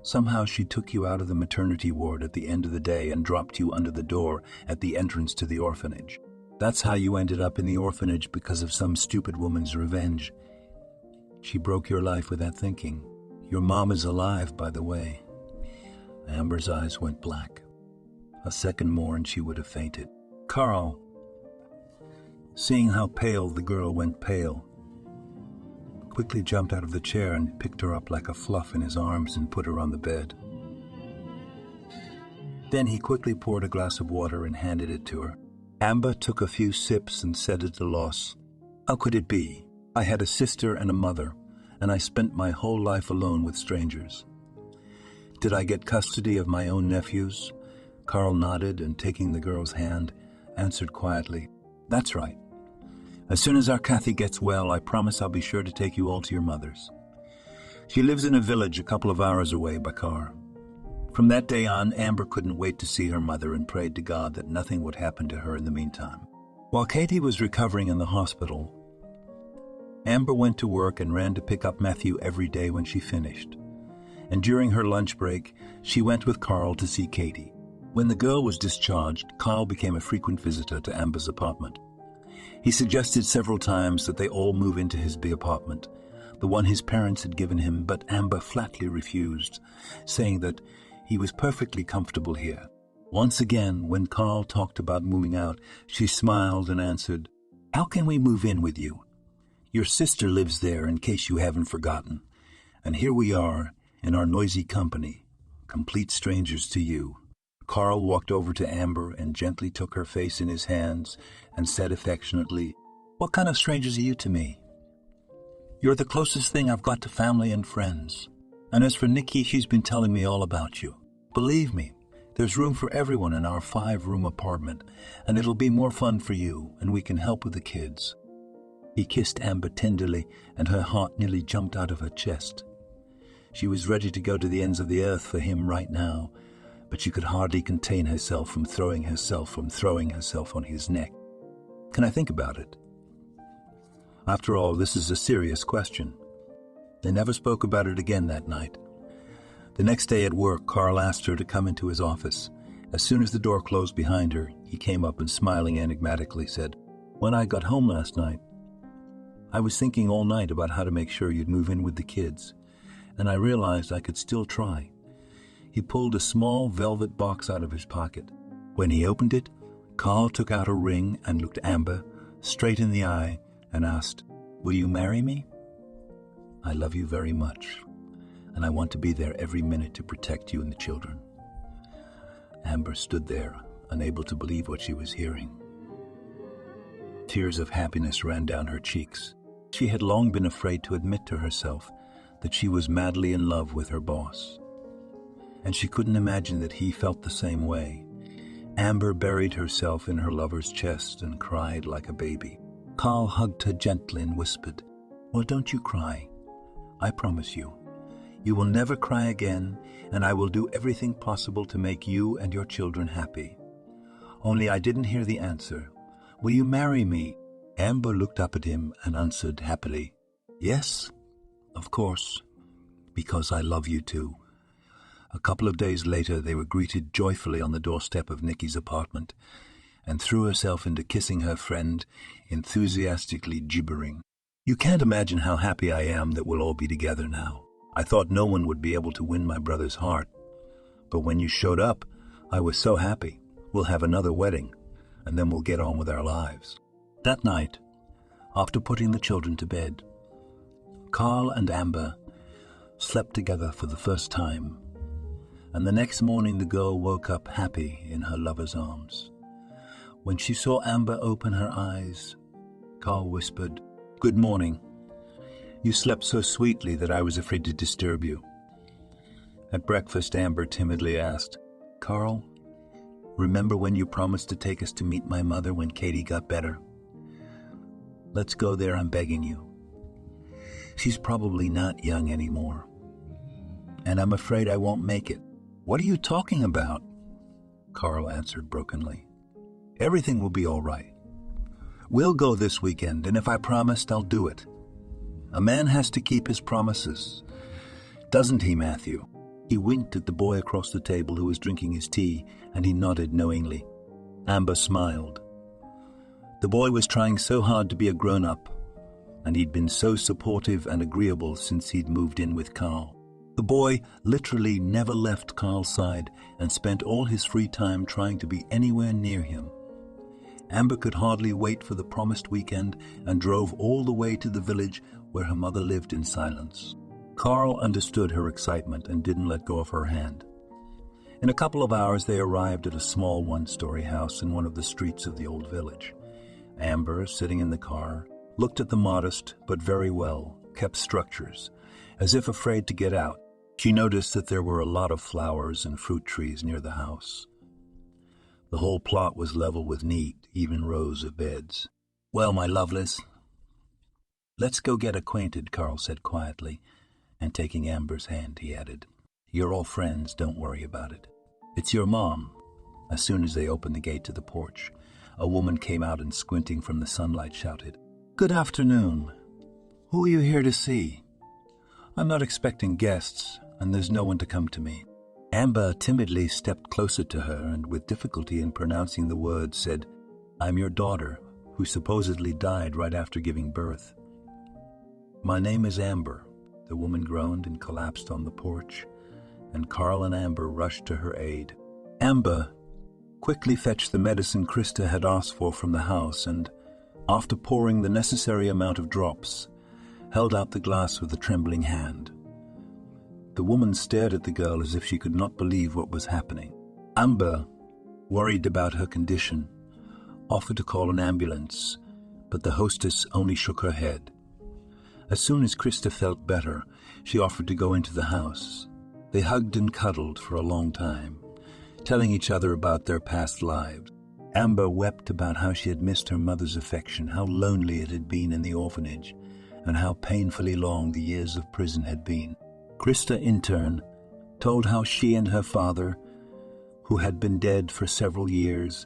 Somehow she took you out of the maternity ward at the end of the day and dropped you under the door at the entrance to the orphanage. That's how you ended up in the orphanage, because of some stupid woman's revenge. She broke your life with that thinking. Your mom is alive, by the way." Amber's eyes went black. A second more and she would have fainted. Carl, seeing how pale the girl went pale, quickly jumped out of the chair and picked her up like a fluff in his arms and put her on the bed. Then he quickly poured a glass of water and handed it to her. Amber took a few sips and said at a loss, "How could it be? I had a sister and a mother, and I spent my whole life alone with strangers. Did I get custody of my own nephews?" Carl nodded and, taking the girl's hand, answered quietly, "That's right. As soon as our Kathy gets well, I promise I'll be sure to take you all to your mother's. She lives in a village a couple of hours away by car." From that day on, Amber couldn't wait to see her mother and prayed to God that nothing would happen to her in the meantime. While Katie was recovering in the hospital, Amber went to work and ran to pick up Matthew every day when she finished. And during her lunch break, she went with Carl to see Katie. When the girl was discharged, Carl became a frequent visitor to Amber's apartment. He suggested several times that they all move into his big apartment, the one his parents had given him, but Amber flatly refused, saying that he was perfectly comfortable here. Once again, when Carl talked about moving out, she smiled and answered, "How can we move in with you? Your sister lives there, in case you haven't forgotten. And here we are, in our noisy company, complete strangers to you." Carl walked over to Amber and gently took her face in his hands and said affectionately, "What kind of strangers are you to me? You're the closest thing I've got to family and friends. And as for Nikki, she's been telling me all about you. Believe me, there's room for everyone in our 5-room apartment, and it'll be more fun for you, and we can help with the kids." He kissed Amber tenderly, and her heart nearly jumped out of her chest. She was ready to go to the ends of the earth for him right now, but she could hardly contain herself from throwing herself on his neck. Can I think about it? After all, this is a serious question. They never spoke about it again that night. The next day at work, Carl asked her to come into his office. As soon as the door closed behind her, he came up and, smiling enigmatically, said, "When I got home last night, I was thinking all night about how to make sure you'd move in with the kids, and I realized I could still try." He pulled a small velvet box out of his pocket. When he opened it, Carl took out a ring and looked Amber straight in the eye and asked, "Will you marry me? I love you very much, and I want to be there every minute to protect you and the children." Amber stood there, unable to believe what she was hearing. Tears of happiness ran down her cheeks. She had long been afraid to admit to herself that she was madly in love with her boss, and she couldn't imagine that he felt the same way. Amber buried herself in her lover's chest and cried like a baby. Carl hugged her gently and whispered, "Well, don't you cry. I promise you. You will never cry again, and I will do everything possible to make you and your children happy. Only I didn't hear the answer. Will you marry me?" Amber looked up at him and answered happily, "Yes, of course, because I love you too." A couple of days later, they were greeted joyfully on the doorstep of Nikki's apartment, and threw herself into kissing her friend, enthusiastically gibbering. "You can't imagine how happy I am that we'll all be together now. I thought no one would be able to win my brother's heart. But when you showed up, I was so happy. We'll have another wedding, and then we'll get on with our lives." That night, after putting the children to bed, Carl and Amber slept together for the first time, and the next morning the girl woke up happy in her lover's arms. When she saw Amber open her eyes, Carl whispered, "Good morning. You slept so sweetly that I was afraid to disturb you." At breakfast, Amber timidly asked, "Carl, remember when you promised to take us to meet my mother when Katie got better? Let's go there, I'm begging you. She's probably not young anymore, and I'm afraid I won't make it." "What are you talking about?" Carl answered brokenly. "Everything will be all right. We'll go this weekend, and if I promised, I'll do it. A man has to keep his promises. Doesn't he, Matthew?" He winked at the boy across the table who was drinking his tea, and he nodded knowingly. Amber smiled. The boy was trying so hard to be a grown-up, and he'd been so supportive and agreeable since he'd moved in with Carl. The boy literally never left Carl's side and spent all his free time trying to be anywhere near him. Amber could hardly wait for the promised weekend and drove all the way to the village where her mother lived in silence. Carl understood her excitement and didn't let go of her hand. In a couple of hours they arrived at a small one-story house in one of the streets of the old village. Amber, sitting in the car, looked at the modest but very well-kept structures, as if afraid to get out. She noticed that there were a lot of flowers and fruit trees near the house. The whole plot was level with neat, even rows of beds. "Well, my lovelies, let's go get acquainted," Carl said quietly, and taking Amber's hand, he added, "You're all friends, don't worry about it. It's your mom." As soon as they opened the gate to the porch, a woman came out and, squinting from the sunlight, shouted, "Good afternoon. Who are you here to see? I'm not expecting guests, and there's no one to come to me." Amber timidly stepped closer to her and, with difficulty in pronouncing the words, said, "I'm your daughter, who supposedly died right after giving birth." "My name is Amber," the woman groaned and collapsed on the porch, and Carl and Amber rushed to her aid. Amber quickly fetched the medicine Krista had asked for from the house and, after pouring the necessary amount of drops, held out the glass with a trembling hand. The woman stared at the girl as if she could not believe what was happening. Amber, worried about her condition, offered to call an ambulance, but the hostess only shook her head. As soon as Krista felt better, she offered to go into the house. They hugged and cuddled for a long time, telling each other about their past lives. Amber wept about how she had missed her mother's affection, how lonely it had been in the orphanage, and how painfully long the years of prison had been. Krista, in turn, told how she and her father, who had been dead for several years,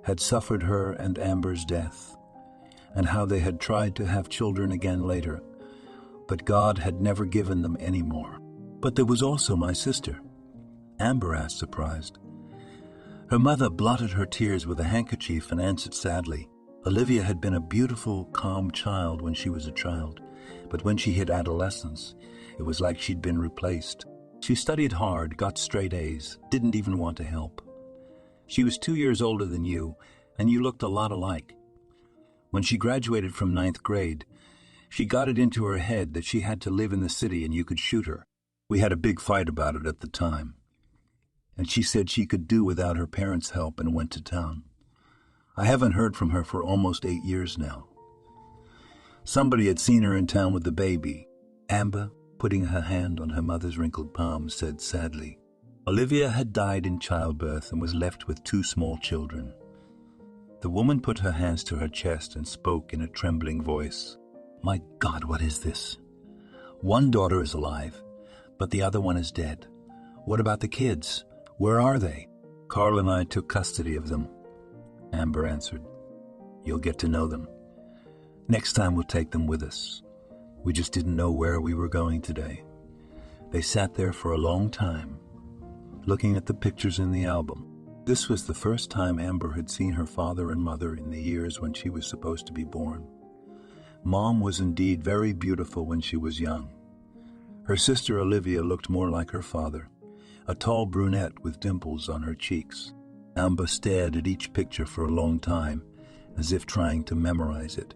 had suffered her and Amber's death, and how they had tried to have children again later, but God had never given them any more. "But there was also my sister," Amber asked, surprised. Her mother blotted her tears with a handkerchief and answered sadly, "Olivia had been a beautiful, calm child when she was a child, but when she hit adolescence, it was like she'd been replaced. She studied hard, got straight A's, didn't even want to help. She was 2 years older than you, and you looked a lot alike. When she graduated from ninth grade, she got it into her head that she had to live in the city and you could shoot her. We had a big fight about it at the time. And she said she could do without her parents' help and went to town. I haven't heard from her for almost 8 years now. Somebody had seen her in town with the baby. Amber, putting her hand on her mother's wrinkled palm, said sadly, Olivia had died in childbirth and was left with 2 small children. The woman put her hands to her chest and spoke in a trembling voice. My God, what is this? One daughter is alive, but the other one is dead. What about the kids? Where are they? Carl and I took custody of them. Amber answered. You'll get to know them. Next time we'll take them with us. We just didn't know where we were going today. They sat there for a long time, looking at the pictures in the album. This was the first time Amber had seen her father and mother in the years when she was supposed to be born. Mom was indeed very beautiful when she was young. Her sister Olivia looked more like her father, a tall brunette with dimples on her cheeks. Amber stared at each picture for a long time, as if trying to memorize it.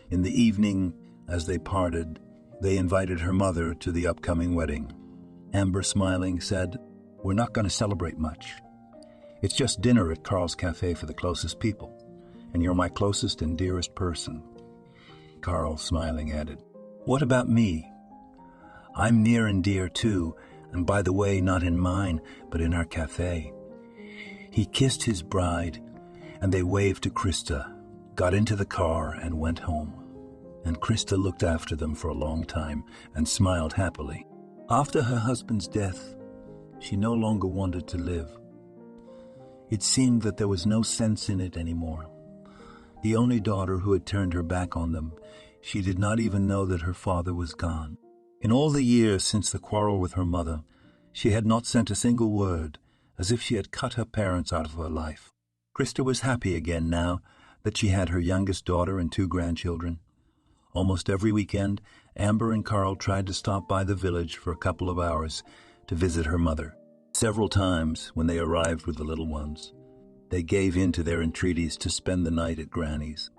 In the evening, as they parted, they invited her mother to the upcoming wedding. Amber, smiling, said, We're not going to celebrate much. It's just dinner at Carl's Cafe for the closest people, and you're my closest and dearest person. Carl, smiling, added, What about me? I'm near and dear too, and by the way, not in mine, but in our cafe. He kissed his bride, and they waved to Krista, got into the car, and went home. And Krista looked after them for a long time and smiled happily. After her husband's death, she no longer wanted to live. It seemed that there was no sense in it anymore. The only daughter who had turned her back on them, she did not even know that her father was gone. In all the years since the quarrel with her mother, she had not sent a single word, as if she had cut her parents out of her life. Krista was happy again now that she had her youngest daughter and 2 grandchildren. Almost every weekend, Amber and Carl tried to stop by the village for a couple of hours to visit her mother. Several times, when they arrived with the little ones, they gave in to their entreaties to spend the night at Granny's,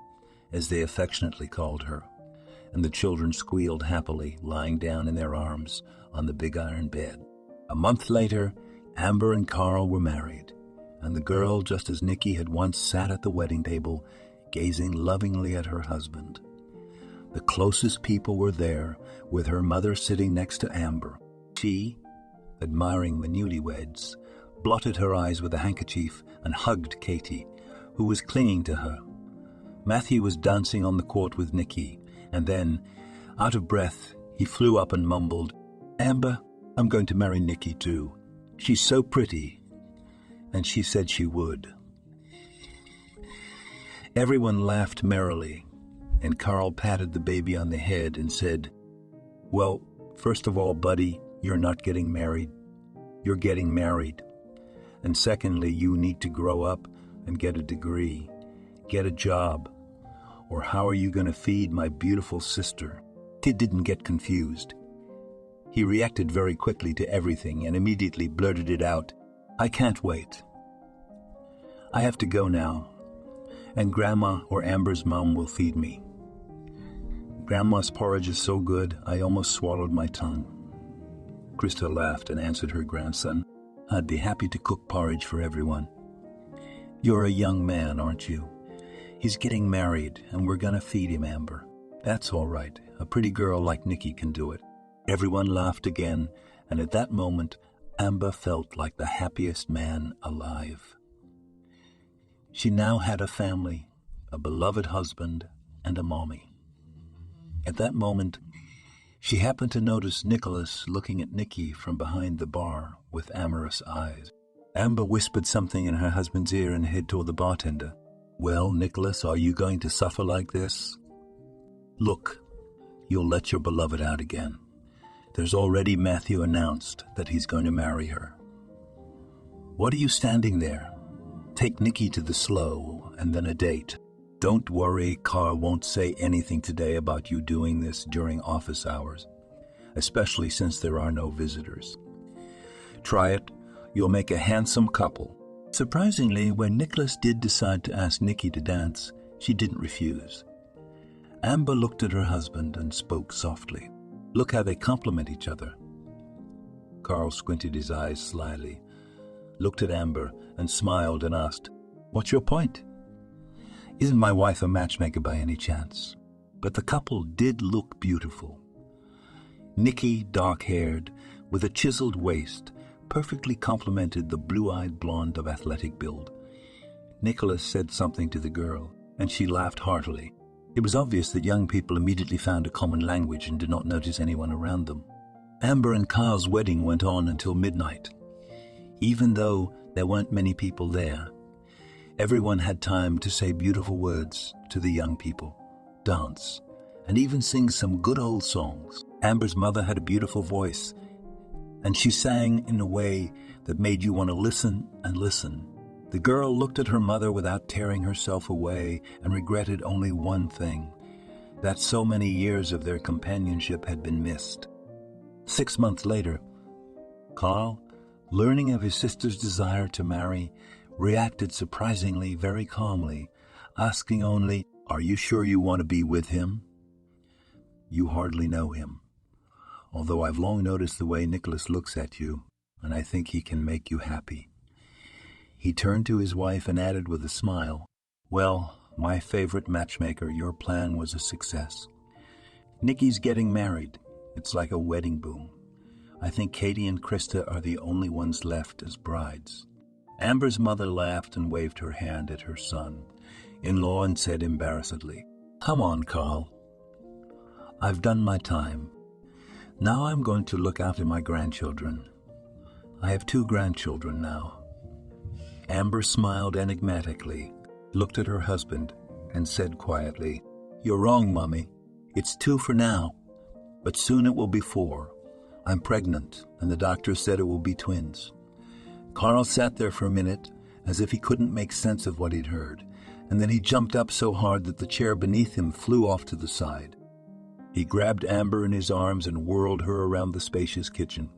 as they affectionately called her, and the children squealed happily, lying down in their arms on the big iron bed. A month later, Amber and Carl were married, and the girl, just as Nikki had once sat at the wedding table, gazing lovingly at her husband. The closest people were there, with her mother sitting next to Amber. She, admiring the newlyweds, blotted her eyes with a handkerchief and hugged Katie, who was clinging to her. Matthew was dancing on the court with Nikki, and then, out of breath, he flew up and mumbled, Amber, I'm going to marry Nikki too. She's so pretty. And she said she would. Everyone laughed merrily, and Carl patted the baby on the head and said, Well, first of all, buddy, you're not getting married. You're getting married. And secondly, you need to grow up and get a degree, get a job. Or how are you going to feed my beautiful sister? Kid didn't get confused. He reacted very quickly to everything and immediately blurted it out. I can't wait. I have to go now, and Grandma or Amber's mom will feed me. Grandma's porridge is so good, I almost swallowed my tongue. Krista laughed and answered her grandson, I'd be happy to cook porridge for everyone. You're a young man, aren't you? He's getting married, and we're gonna feed him, Amber. That's all right. A pretty girl like Nikki can do it. Everyone laughed again, and at that moment, Amber felt like the happiest man alive. She now had a family, a beloved husband, and a mommy. At that moment, she happened to notice Nicholas looking at Nikki from behind the bar with amorous eyes. Amber whispered something in her husband's ear and hid toward the bartender. Well, Nicholas, are you going to suffer like this? Look, you'll let your beloved out again. There's already Matthew announced that he's going to marry her. What are you standing there? Take Nikki to the slow and then a date. Don't worry, Carl won't say anything today about you doing this during office hours, especially since there are no visitors. Try it. You'll make a handsome couple. Surprisingly, when Nicholas did decide to ask Nikki to dance, she didn't refuse. Amber looked at her husband and spoke softly. "Look how they complement each other." Carl squinted his eyes slyly, looked at Amber and smiled and asked, "What's your point?" "Isn't my wife a matchmaker by any chance?" But the couple did look beautiful. Nikki, dark-haired, with a chiseled waist, perfectly complemented the blue-eyed blonde of athletic build. Nicholas said something to the girl, and she laughed heartily. It was obvious that young people immediately found a common language and did not notice anyone around them. Amber and Carl's wedding went on until midnight. Even though there weren't many people there, everyone had time to say beautiful words to the young people, dance, and even sing some good old songs. Amber's mother had a beautiful voice, and she sang in a way that made you want to listen and listen. The girl looked at her mother without tearing herself away and regretted only one thing, that so many years of their companionship had been missed. 6 months later, Carl, learning of his sister's desire to marry, reacted surprisingly very calmly, asking only, "Are you sure you want to be with him? You hardly know him. Although I've long noticed the way Nicholas looks at you, and I think he can make you happy." He turned to his wife and added with a smile, "Well, my favorite matchmaker, your plan was a success. Nikki's getting married. It's like a wedding boom. I think Katie and Krista are the only ones left as brides." Amber's mother laughed and waved her hand at her son-in-law and said embarrassedly, "Come on, Carl. I've done my time. Now I'm going to look after my grandchildren. I have 2 grandchildren now." Amber smiled enigmatically, looked at her husband, and said quietly, "You're wrong, Mummy. It's 2 for now, but soon it will be 4. I'm pregnant, and the doctor said it will be twins." Carl sat there for a minute, as if he couldn't make sense of what he'd heard, and then he jumped up so hard that the chair beneath him flew off to the side. He grabbed Amber in his arms and whirled her around the spacious kitchen.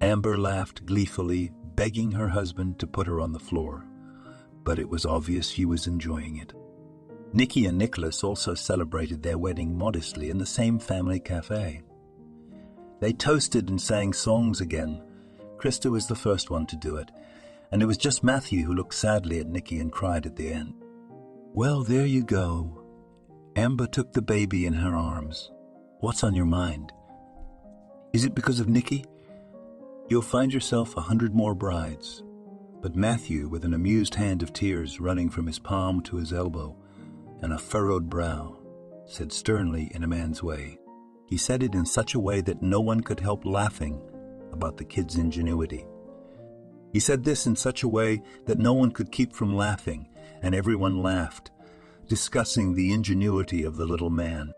Amber laughed gleefully, begging her husband to put her on the floor, but it was obvious she was enjoying it. Nikki and Nicholas also celebrated their wedding modestly in the same family cafe. They toasted and sang songs again. Krista was the first one to do it, and it was just Matthew who looked sadly at Nikki and cried at the end. "Well, there you go." Amber took the baby in her arms. "What's on your mind? Is it because of Nikki? You'll find yourself 100 more brides." But Matthew, with an amused hand of tears running from his palm to his elbow and a furrowed brow, said sternly in a man's way. He said it in such a way that no one could help laughing about the kid's ingenuity. He said this in such a way that no one could keep from laughing, and everyone laughed, discussing the ingenuity of the little man.